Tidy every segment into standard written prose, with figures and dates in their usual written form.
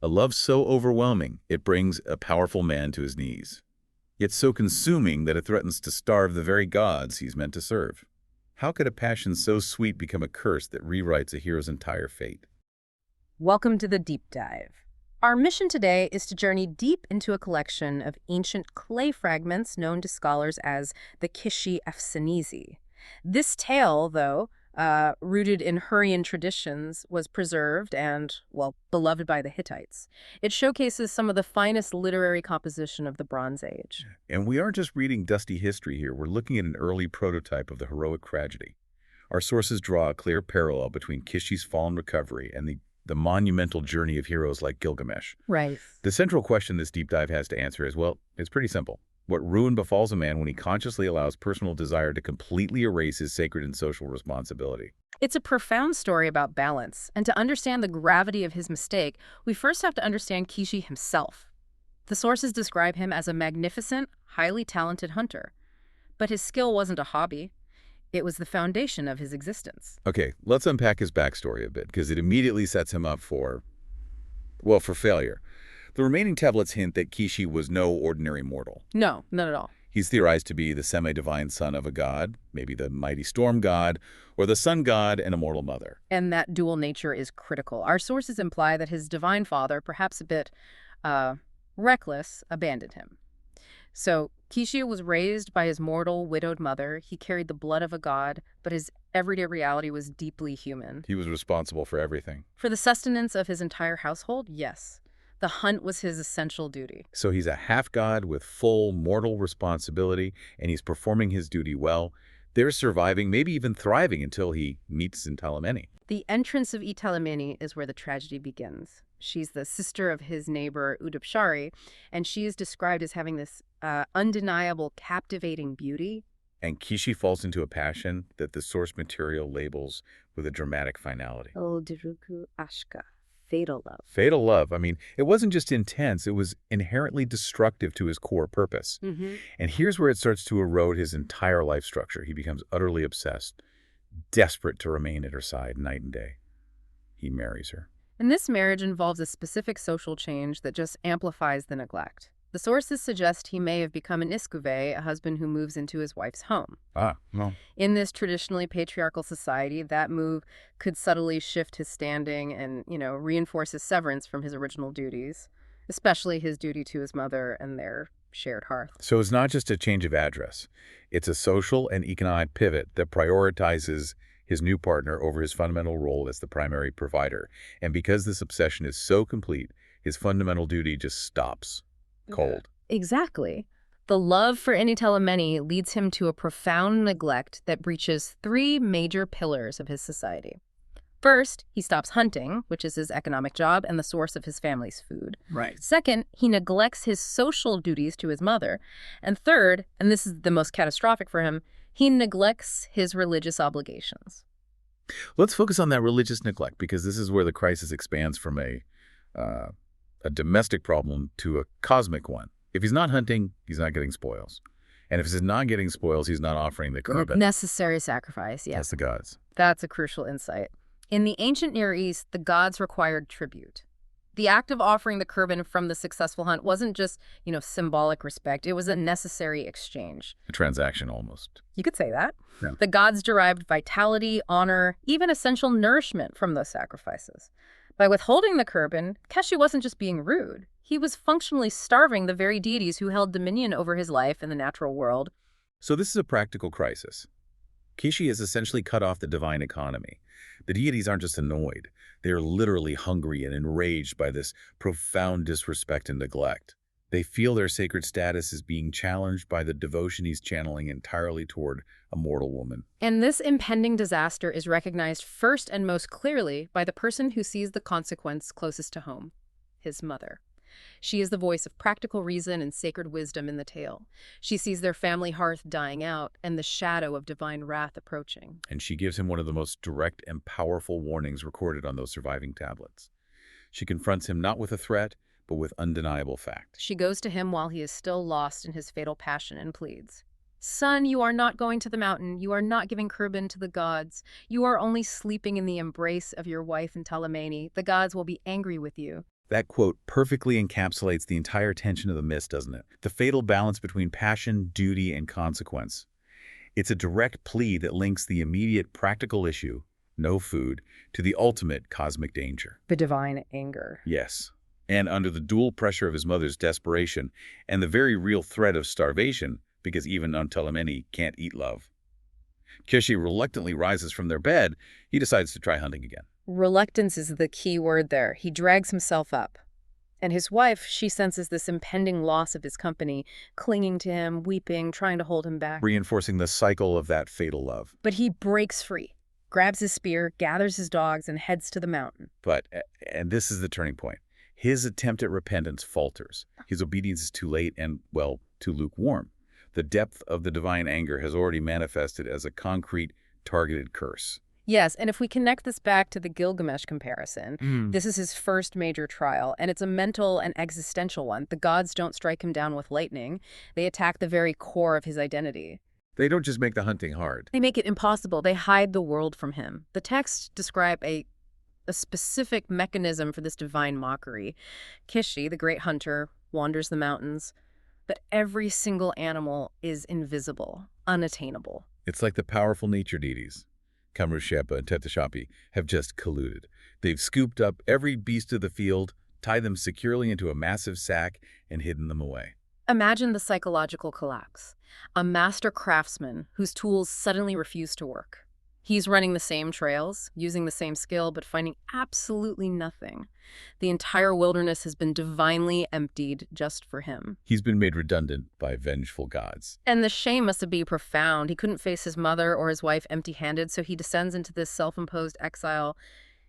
A love so overwhelming, it brings a powerful man to his knees. Yet so consuming that it threatens to starve the very gods he's meant to serve. How could a passion so sweet become a curse that rewrites a hero's entire fate? Welcome to the Deep Dive. Our mission today is to journey deep into a collection of ancient clay fragments known to scholars as the Keşşi Efsanesi. This tale, though, rooted in Hurrian traditions, was preserved and, well, beloved by the Hittites. It showcases some of the finest literary composition of the Bronze Age. And we aren't just reading dusty history here, we're looking at an early prototype of the heroic tragedy. Our sources draw a clear parallel between Keşşi's fallen recovery and the monumental journey of heroes like Gilgamesh. Right. The central question this deep dive has to answer is, well, it's pretty simple. What ruin befalls a man when he consciously allows personal desire to completely erase his sacred and social responsibility? It's a profound story about balance, and to understand the gravity of his mistake, we first have to understand Keşşi himself. The sources describe him as a magnificent, highly talented hunter. But his skill wasn't a hobby. It was the foundation of his existence. Okay, let's unpack his backstory a bit, because it immediately sets him up for failure. The remaining tablets hint that Keşşi was no ordinary mortal. No, not at all. He's theorized to be the semi-divine son of a god, maybe the mighty storm god, or the sun god and immortal mother. And that dual nature is critical. Our sources imply that his divine father, perhaps a bit reckless, abandoned him. So Keşşi was raised by his mortal, widowed mother. He carried the blood of a god, but his everyday reality was deeply human. He was responsible for everything. For the sustenance of his entire household, yes. The hunt was his essential duty. So he's a half-god with full mortal responsibility, and he's performing his duty well. They're surviving, maybe even thriving, until he meets Shintalimeni. The entrance of Shintalimeni is where the tragedy begins. She's the sister of his neighbor Uditi, and she is described as having this undeniable, captivating beauty. And Keşşi falls into a passion that the source material labels with a dramatic finality. Öldürücü aşka. Fatal love. Fatal love. I mean, it wasn't just intense, it was inherently destructive to his core purpose. And here's where it starts to erode his entire life structure. He becomes utterly obsessed, desperate to remain at her side night and day. He marries her. And this marriage involves a specific social change that just amplifies the neglect. The sources suggest he may have become an iskuvē, a husband who moves into his wife's home. No. In this traditionally patriarchal society, that move could subtly shift his standing and, reinforce his severance from his original duties, especially his duty to his mother and their shared hearth. So it's not just a change of address. It's a social and economic pivot that prioritizes his new partner over his fundamental role as the primary provider. And because this obsession is so complete, his fundamental duty just stops. Cold. Exactly. The love for Shintalimeni leads him to a profound neglect that breaches three major pillars of his society. First, he stops hunting, which is his economic job and the source of his family's food. Right. Second, he neglects his social duties to his mother. And third, and this is the most catastrophic for him, he neglects his religious obligations. Let's focus on that religious neglect, because this is where the crisis expands from a domestic problem to a cosmic one. If he's not hunting, he's not getting spoils. And if he's not getting spoils, he's not offering the korban. Necessary sacrifice, yes. That's the gods. That's a crucial insight. In the ancient Near East, the gods required tribute. The act of offering the korban from the successful hunt wasn't just, symbolic respect. It was a necessary exchange. A transaction, almost. You could say that. Yeah. The gods derived vitality, honor, even essential nourishment from those sacrifices. By withholding the korban, Keşşi wasn't just being rude. He was functionally starving the very deities who held dominion over his life in the natural world. So this is a practical crisis. Keşşi has essentially cut off the divine economy. The deities aren't just annoyed. They are literally hungry and enraged by this profound disrespect and neglect. They feel their sacred status is being challenged by the devotion he's channeling entirely toward a mortal woman. And this impending disaster is recognized first and most clearly by the person who sees the consequence closest to home, his mother. She is the voice of practical reason and sacred wisdom in the tale. She sees their family hearth dying out and the shadow of divine wrath approaching. And she gives him one of the most direct and powerful warnings recorded on those surviving tablets. She confronts him not with a threat, but with undeniable fact. She goes to him while he is still lost in his fatal passion and pleads, "Son, you are not going to the mountain. You are not giving korban to the gods. You are only sleeping in the embrace of your wife Shintalimeni. The gods will be angry with you." That quote perfectly encapsulates the entire tension of the myth, doesn't it? The fatal balance between passion, duty, and consequence. It's a direct plea that links the immediate practical issue, no food, to the ultimate cosmic danger. The divine anger. Yes. And under the dual pressure of his mother's desperation and the very real threat of starvation, because even Shintalimeni can't eat love, Keşşi reluctantly rises from their bed. He decides to try hunting again. Reluctance is the key word there. He drags himself up. And his wife, she senses this impending loss of his company, clinging to him, weeping, trying to hold him back. Reinforcing the cycle of that fatal love. But he breaks free, grabs his spear, gathers his dogs, and heads to the mountain. But, and this is the turning point, his attempt at repentance falters. His obedience is too late and, well, too lukewarm. The depth of the divine anger has already manifested as a concrete, targeted curse. Yes, and if we connect this back to the Gilgamesh comparison, this is his first major trial, and it's a mental and existential one. The gods don't strike him down with lightning. They attack the very core of his identity. They don't just make the hunting hard. They make it impossible. They hide the world from him. The texts describe a specific mechanism for this divine mockery. Keşşi, the great hunter, wanders the mountains, but every single animal is invisible, unattainable. It's like the powerful nature deities, Kamrushepa and Tetashapi, have just colluded. They've scooped up every beast of the field, tied them securely into a massive sack, and hidden them away. Imagine the psychological collapse. A master craftsman whose tools suddenly refuse to work. He's running the same trails, using the same skill, but finding absolutely nothing. The entire wilderness has been divinely emptied just for him. He's been made redundant by vengeful gods. And the shame must be profound. He couldn't face his mother or his wife empty-handed, so he descends into this self-imposed exile.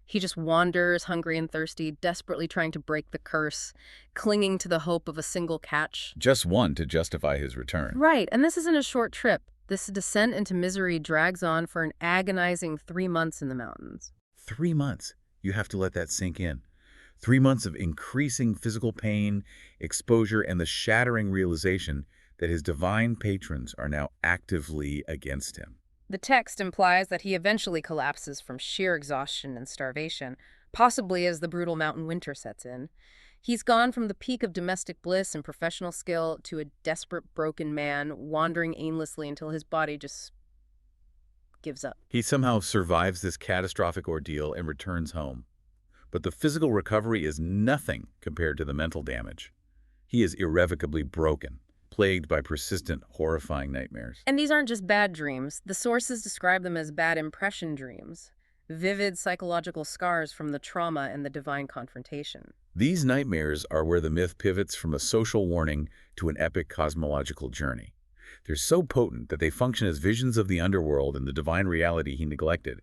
He just wanders, hungry and thirsty, desperately trying to break the curse, clinging to the hope of a single catch. Just one to justify his return. Right, and this isn't a short trip. This descent into misery drags on for an agonizing 3 months in the mountains. 3 months. You have to let that sink in. 3 months of increasing physical pain, exposure, and the shattering realization that his divine patrons are now actively against him. The text implies that he eventually collapses from sheer exhaustion and starvation, possibly as the brutal mountain winter sets in. He's gone from the peak of domestic bliss and professional skill to a desperate, broken man, wandering aimlessly until his body just gives up. He somehow survives this catastrophic ordeal and returns home. But the physical recovery is nothing compared to the mental damage. He is irrevocably broken, plagued by persistent, horrifying nightmares. And these aren't just bad dreams. The sources describe them as bad impression dreams, vivid psychological scars from the trauma and the divine confrontation. These nightmares are where the myth pivots from a social warning to an epic cosmological journey. They're so potent that they function as visions of the underworld and the divine reality he neglected.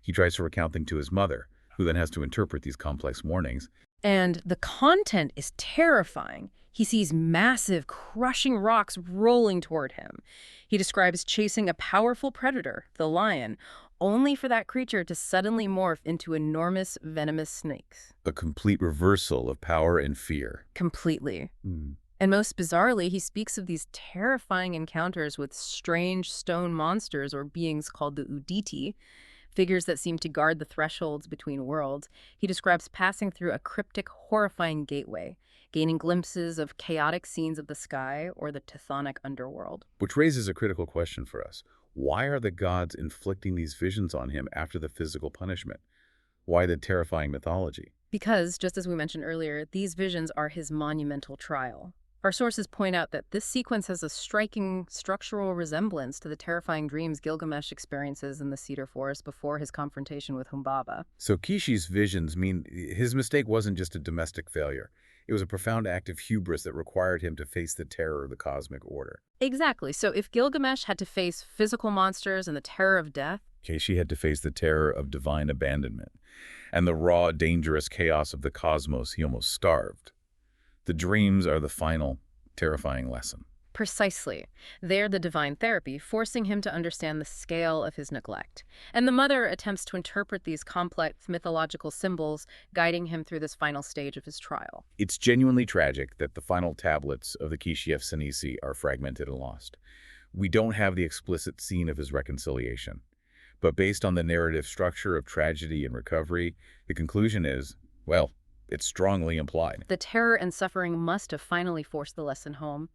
He tries to recount them to his mother, who then has to interpret these complex warnings. And the content is terrifying. He sees massive, crushing rocks rolling toward him. He describes chasing a powerful predator, the lion, only for that creature to suddenly morph into enormous, venomous snakes. A complete reversal of power and fear. Completely. And most bizarrely, he speaks of these terrifying encounters with strange stone monsters or beings called the Uditi, figures that seem to guard the thresholds between worlds. He describes passing through a cryptic, horrifying gateway, gaining glimpses of chaotic scenes of the sky or the chthonic underworld. Which raises a critical question for us. Why are the gods inflicting these visions on him after the physical punishment? Why the terrifying mythology? Because, just as we mentioned earlier, these visions are his monumental trial. Our sources point out that this sequence has a striking structural resemblance to the terrifying dreams Gilgamesh experiences in the cedar forest before his confrontation with Humbaba. So Keşşi's visions mean his mistake wasn't just a domestic failure. It was a profound act of hubris that required him to face the terror of the cosmic order. Exactly. So if Gilgamesh had to face physical monsters and the terror of death, Keşşi had to face the terror of divine abandonment and the raw, dangerous chaos of the cosmos. He almost starved. The dreams are the final, terrifying lesson. precisely. They're the divine therapy, forcing him to understand the scale of his neglect. And the mother attempts to interpret these complex mythological symbols, guiding him through this final stage of his trial. It's genuinely tragic that the final tablets of the Keşşi Efsanisi are fragmented and lost. We don't have the explicit scene of his reconciliation. But based on the narrative structure of tragedy and recovery, the conclusion is, well, It's strongly implied. The terror and suffering must have finally forced the lesson home.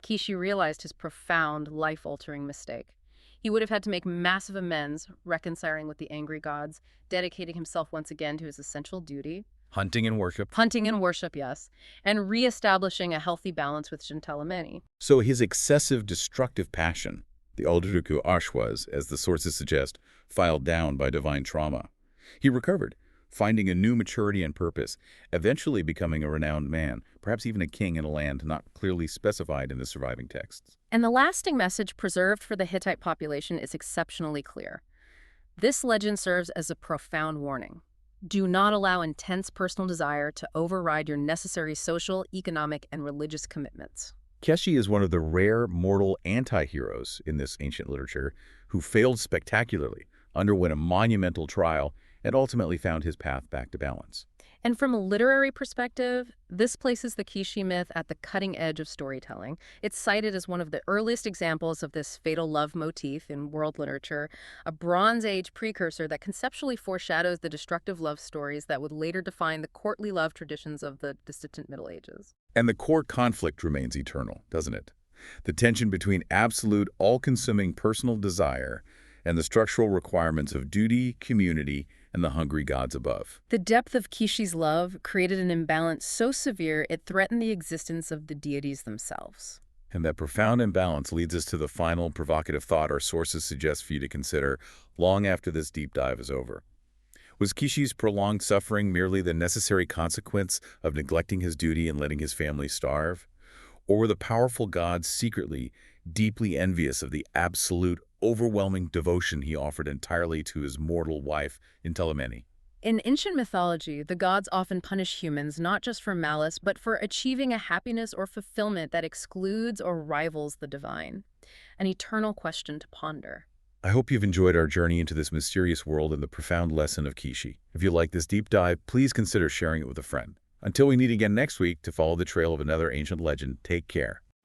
Keşşi realized his profound, life-altering mistake. He would have had to make massive amends, reconciling with the angry gods, dedicating himself once again to his essential duty. Hunting and worship. Hunting and worship, yes, and re-establishing a healthy balance with Shintalimeni. So his excessive destructive passion, the Uditi was, as the sources suggest, filed down by divine trauma. He recovered, finding a new maturity and purpose, eventually becoming a renowned man, perhaps even a king in a land not clearly specified in the surviving texts. And the lasting message preserved for the Hittite population is exceptionally clear. This legend serves as a profound warning. Do not allow intense personal desire to override your necessary social, economic, and religious commitments. Keşşi is one of the rare mortal anti-heroes in this ancient literature who failed spectacularly, underwent a monumental trial, and ultimately found his path back to balance. And from a literary perspective, this places the Keşşi myth at the cutting edge of storytelling. It's cited as one of the earliest examples of this fatal love motif in world literature, a Bronze Age precursor that conceptually foreshadows the destructive love stories that would later define the courtly love traditions of the distant Middle Ages. And the core conflict remains eternal, doesn't it? The tension between absolute, all-consuming personal desire and the structural requirements of duty, community, and the hungry gods above. The depth of Keşşi's love created an imbalance so severe it threatened the existence of the deities themselves. And that profound imbalance leads us to the final provocative thought our sources suggest for you to consider long after this deep dive is over. Was Keşşi's prolonged suffering merely the necessary consequence of neglecting his duty and letting his family starve? Or were the powerful gods secretly, deeply envious of the absolute, overwhelming devotion he offered entirely to his mortal wife, Shintalimeni? In ancient mythology, the gods often punish humans not just for malice, but for achieving a happiness or fulfillment that excludes or rivals the divine. An eternal question to ponder. I hope you've enjoyed our journey into this mysterious world and the profound lesson of Keşşi. If you like this deep dive, please consider sharing it with a friend. Until we meet again next week to follow the trail of another ancient legend, take care.